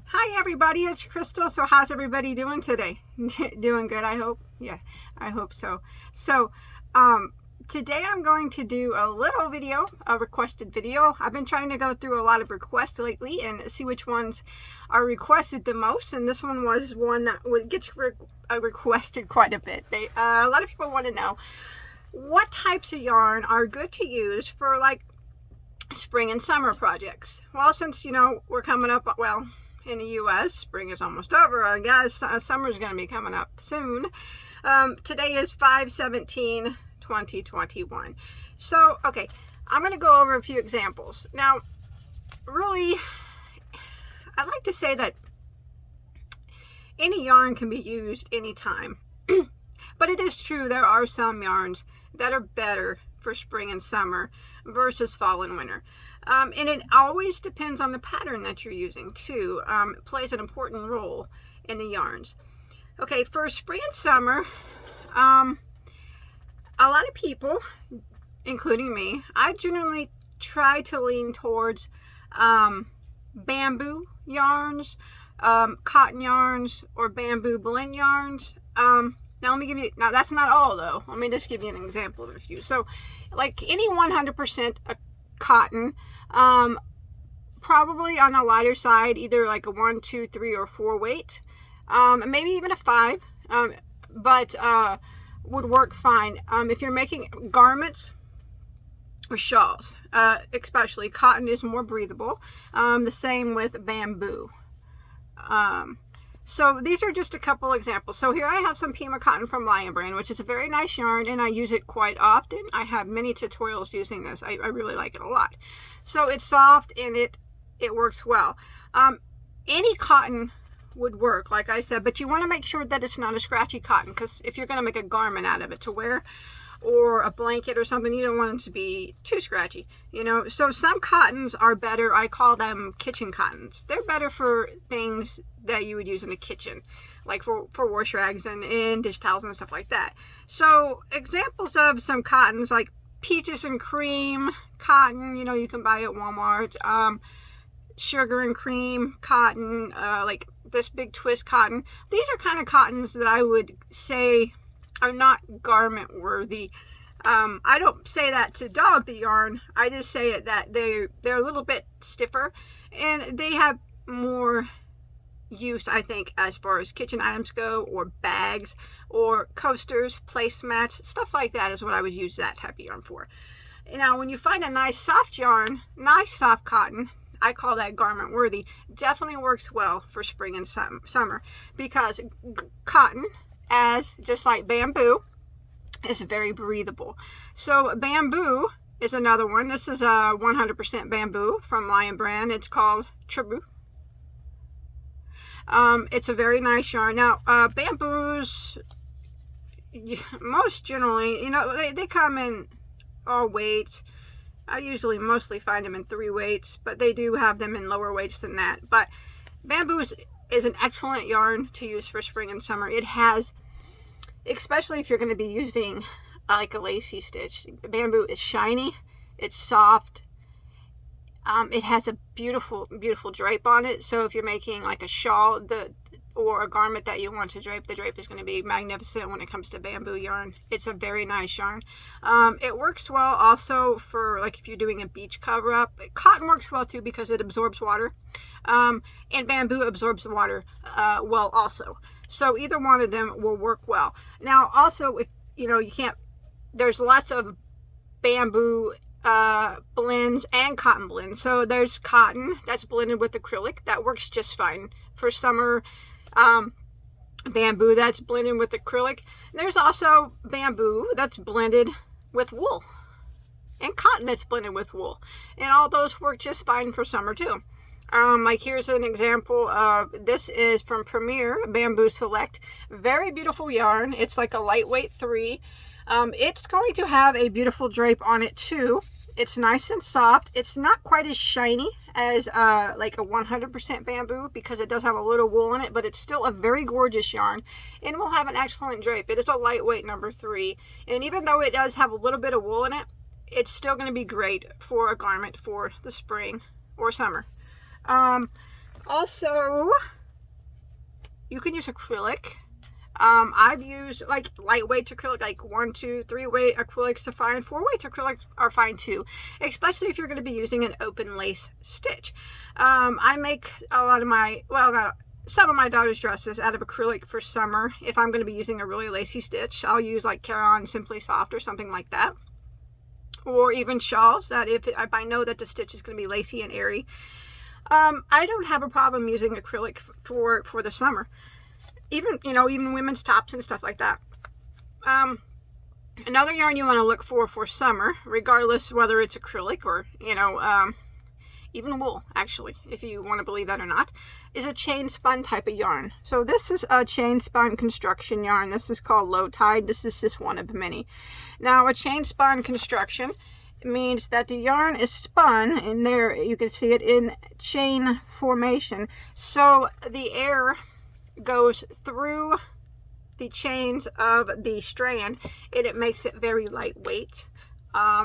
Hi everybody, it's Crystal. So how's everybody doing today? Doing good, I hope. Yeah, I hope so. Today I'm going to do a little video, a requested video. I've been trying to go through a lot of requests lately and see which ones are requested the most, and this one was one that gets requested quite a bit. A lot of people want to know what types of yarn are good to use for like spring and summer projects. Well, since we're coming up, well, in the US, spring is almost over. I guess summer is going to be coming up soon. Today is 5/17/2021. So, okay, I'm going to go over a few examples. Now, really, I like to say that any yarn can be used anytime. But it is true, there are some yarns that are better for spring and summer versus fall and winter. And it always depends on the pattern that you're using too. It plays an important role in the yarns. Okay, for spring and summer, a lot of people, including me, I generally try to lean towards bamboo yarns, cotton yarns, or bamboo blend yarns. Now let me give you, now that's not all though. Let me just give you an example of a few. So like any 100% cotton, probably on the lighter side, either like a 1, 2, 3, or 4 weight, maybe even a 5, but would work fine. If you're making garments or shawls, especially, cotton is more breathable. The same with bamboo. So these are just a couple examples. So here I have some Pima cotton from Lion Brand, which is a very nice yarn, and I use it quite often. I have many tutorials using this. I really like it a lot. So it's soft and it works well. Any cotton would work, like I said, but you want to make sure that it's not a scratchy cotton, because if you're going to make a garment out of it to wear, or a blanket or something, you don't want it to be too scratchy, so some cottons are better. I call them kitchen cottons. They're better for things that you would use in the kitchen, like for wash rags and dish towels and stuff like that. So examples of some cottons, like peaches and cream cotton, you can buy at Walmart. Sugar and cream cotton, like this big twist cotton. These are kind of cottons that I would say are not garment worthy. I don't say that to dog the yarn. I just say it that they're a little bit stiffer, and they have more use, I think, as far as kitchen items go, or bags, or coasters, placemats, stuff like that is what I would use that type of yarn for. Now, when you find a nice soft yarn, nice soft cotton, I call that garment worthy. Definitely works well for spring and summer, because cotton, just like bamboo, is very breathable. So bamboo is another one. This is a 100% bamboo from Lion Brand. It's called Tribu. It's a very nice yarn. Now, bamboos, most generally, they come in all weights. I usually mostly find them in 3 weights, but they do have them in lower weights than that. But bamboo is an excellent yarn to use for spring and summer. It has, especially if you're going to be using like a lacy stitch, bamboo is shiny, it's soft, it has a beautiful, beautiful drape on it. So if you're making like a shawl or a garment that you want to drape, the drape is going to be magnificent when it comes to bamboo yarn. It's a very nice yarn. It works well also for like if you're doing a beach cover up. Cotton works well too because it absorbs water, and bamboo absorbs water well also. So either one of them will work well. Now also, if you can't, there's lots of bamboo blends and cotton blends. So there's cotton that's blended with acrylic that works just fine for summer. Bamboo that's blended with acrylic. There's also bamboo that's blended with wool, and cotton that's blended with wool, and all those work just fine for summer too. Like here's an example of, this is from Premier Bamboo Select. Very beautiful yarn. It's like a lightweight 3. It's going to have a beautiful drape on it too. It's nice and soft. It's not quite as shiny as like a 100% bamboo, because it does have a little wool in it, but it's still a very gorgeous yarn and will have an excellent drape. It is a lightweight number 3, and even though it does have a little bit of wool in it, it's still going to be great for a garment for the spring or summer. Also, you can use acrylic. I've used like lightweight acrylic, like 1, 2, 3 weight acrylics are fine. 4 weight acrylics are fine too, especially if you're going to be using an open lace stitch. I make a lot of my, well, not some of my daughter's dresses out of acrylic for summer. If I'm going to be using a really lacy stitch, I'll use like Caron Simply Soft or something like that. Or even shawls that if I know that the stitch is going to be lacy and airy. I don't have a problem using acrylic for the summer. Even, you know, even women's tops and stuff like that. Another yarn you want to look for summer, regardless whether it's acrylic or, you know, even wool, actually, if you want to believe that or not, is a chain spun type of yarn. So this is a chain spun construction yarn. This is called Low Tide. This is just one of many. Now, a chain spun construction means that the yarn is spun, and there you can see it in chain formation. So the air goes through the chains of the strand, and it makes it very lightweight.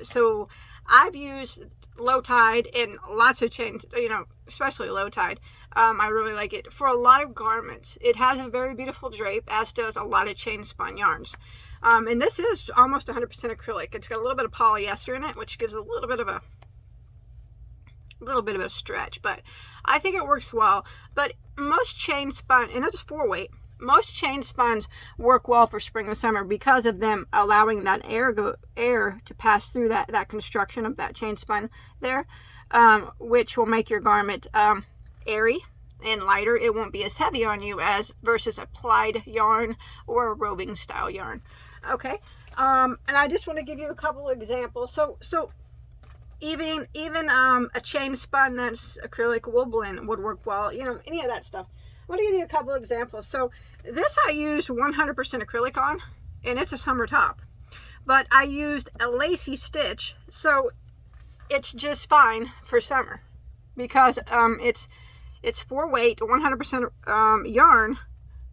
So I've used Low Tide in lots of chains, you know, especially Low Tide. I really like it for a lot of garments. It has a very beautiful drape, as does a lot of chain spun yarns. And this is almost 100% acrylic. It's got a little bit of polyester in it, which gives a little bit of a stretch, but I think it works well. But most chain spun, and it's 4 weight, most chain spuns work well for spring and summer because of them allowing that air to pass through that construction of that chain spun there, which will make your garment airy and lighter. It won't be as heavy on you as versus a plied yarn or a roving style yarn. Okay, and I just want to give you a couple of examples. So even a chain spun that's acrylic wool blend would work well, you know, any of that stuff. I want to give you a couple of examples. So this I used 100% acrylic on, and it's a summer top, but I used a lacy stitch, so it's just fine for summer because it's 4 weight, 100% yarn,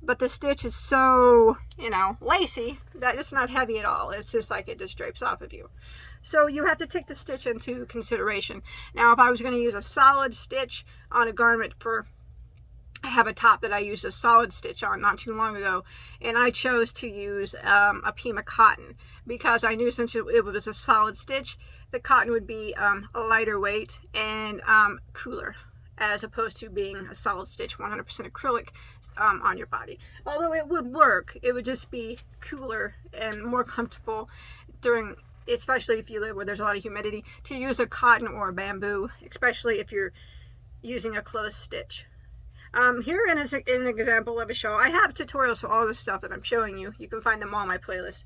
but the stitch is so, you know, lacy that it's not heavy at all. It's just like it just drapes off of you. So you have to take the stitch into consideration. Now, if I was going to use a solid stitch on a garment I have a top that I used a solid stitch on not too long ago, and I chose to use a Pima cotton because I knew since it was a solid stitch, the cotton would be a lighter weight and cooler, as opposed to being a solid stitch 100% acrylic on your body. Although it would work, it would just be cooler and more comfortable during, especially if you live where there's a lot of humidity, to use a cotton or a bamboo, especially if you're using a closed stitch. Here is an example of a shawl. I have tutorials for all this stuff that I'm showing you. You can find them all on my playlist.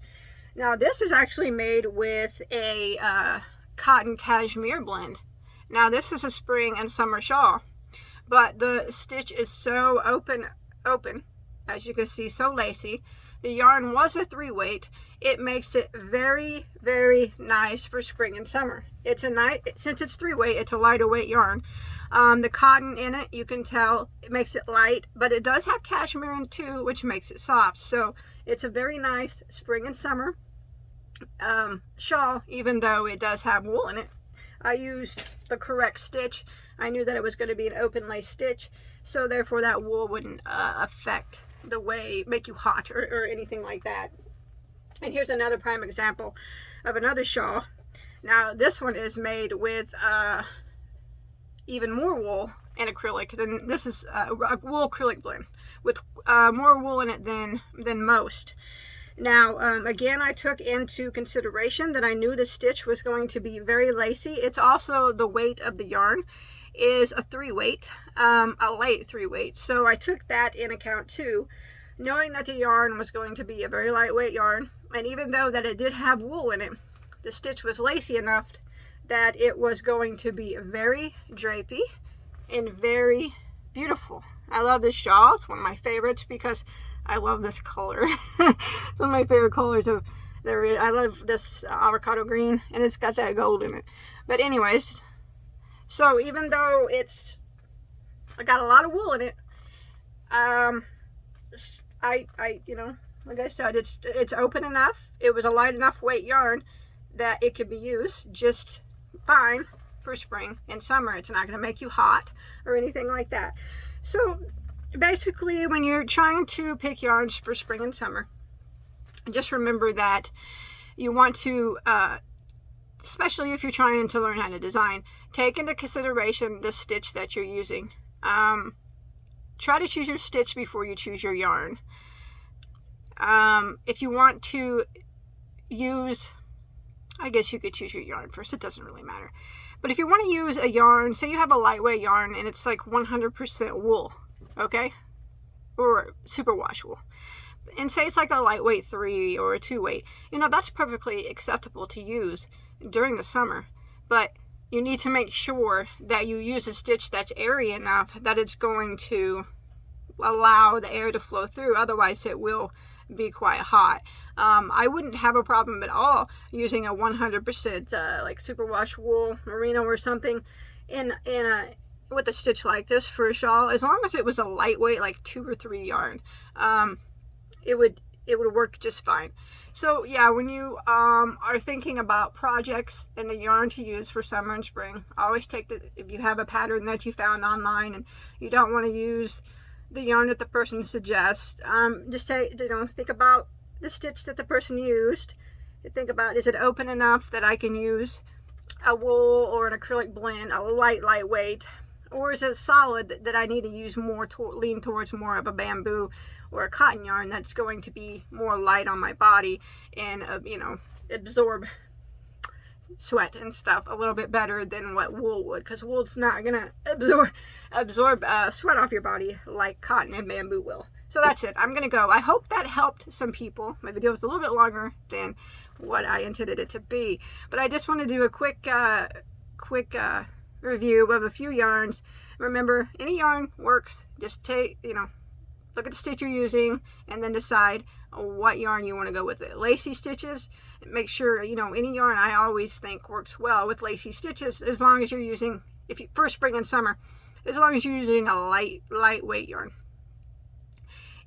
Now, this is actually made with a cotton cashmere blend. Now, this is a spring and summer shawl, but the stitch is so open, as you can see, so lacy. The yarn was a 3 weight. It makes it very, very nice for spring and summer. It's a nice, since it's 3 weight, it's a lighter weight yarn. The cotton in it, you can tell, it makes it light, but it does have cashmere in it too, which makes it soft. So it's a very nice spring and summer shawl, even though it does have wool in it. I used the correct stitch. I knew that it was going to be an open lace stitch, so therefore that wool wouldn't affect the way, make you hot or anything like that. And here's another prime example of another shawl. Now this one is made with even more wool and acrylic. Then this is a wool acrylic blend with more wool in it than most. Now, again, I took into consideration that I knew the stitch was going to be very lacy. It's also the weight of the yarn is a 3 weight, a light 3 weight. So I took that in account too, knowing that the yarn was going to be a very lightweight yarn. And even though that it did have wool in it, the stitch was lacy enough that it was going to be very drapey and very beautiful. I love this shawl. It's one of my favorites because I love this color. It's one of my favorite colors of there. I love this avocado green, and it's got that gold in it. But anyways, so even though I got a lot of wool in it, I you know, like I said, it's open enough. It was a light enough weight yarn that it could be used just fine for spring and summer. It's not going to make you hot or anything like that. So basically, when you're trying to pick yarns for spring and summer, just remember that you want to, especially if you're trying to learn how to design, take into consideration the stitch that you're using. Try to choose your stitch before you choose your yarn. If you want to use, I guess you could choose your yarn first, it doesn't really matter. But if you want to use a yarn, say you have a lightweight yarn and it's like 100% wool, okay? Or superwash wool. And say it's like a lightweight 3 or a 2 weight. You know, that's perfectly acceptable to use during the summer. But you need to make sure that you use a stitch that's airy enough that it's going to allow the air to flow through. Otherwise, it will be quite hot. I wouldn't have a problem at all using a 100% like superwash wool merino or something with a stitch like this for a shawl, as long as it was a lightweight like 2 or 3 yarn. It would work just fine. So yeah, when you are thinking about projects and the yarn to use for summer and spring, always take if you have a pattern that you found online and you don't want to use the yarn that the person suggests, just think about the stitch that the person used. Think about, is it open enough that I can use a wool or an acrylic blend, a lightweight, or is it solid that I need to use more, lean towards more of a bamboo or a cotton yarn that's going to be more light on my body and absorb sweat and stuff a little bit better than what wool would, because wool's not gonna absorb sweat off your body like cotton and bamboo will. So that's it. I'm gonna go. I hope that helped some people. My video was a little bit longer than what I intended it to be, but I just want to do a quick review of a few yarns. Remember, any yarn works. Just look at the stitch you're using and then decide what yarn you want to go with it. Lacy stitches, make sure, any yarn I always think works well with lacy stitches, as long as you're using, for spring and summer, as long as you're using a lightweight yarn.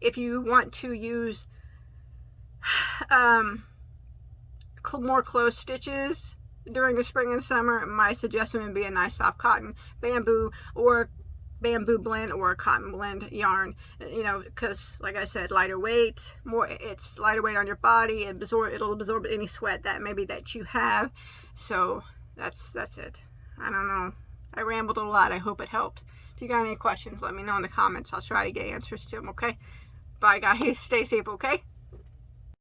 If you want to use more close stitches during the spring and summer, my suggestion would be a nice soft cotton, bamboo, or bamboo blend or a cotton blend yarn, because like I said, lighter weight, it's lighter weight on your body, it'll absorb any sweat that you have. So that's it. I don't know, I rambled a lot. I hope it helped. If you got any questions, let me know in the comments. I'll try to get answers to them. Okay, bye guys, stay safe. Okay.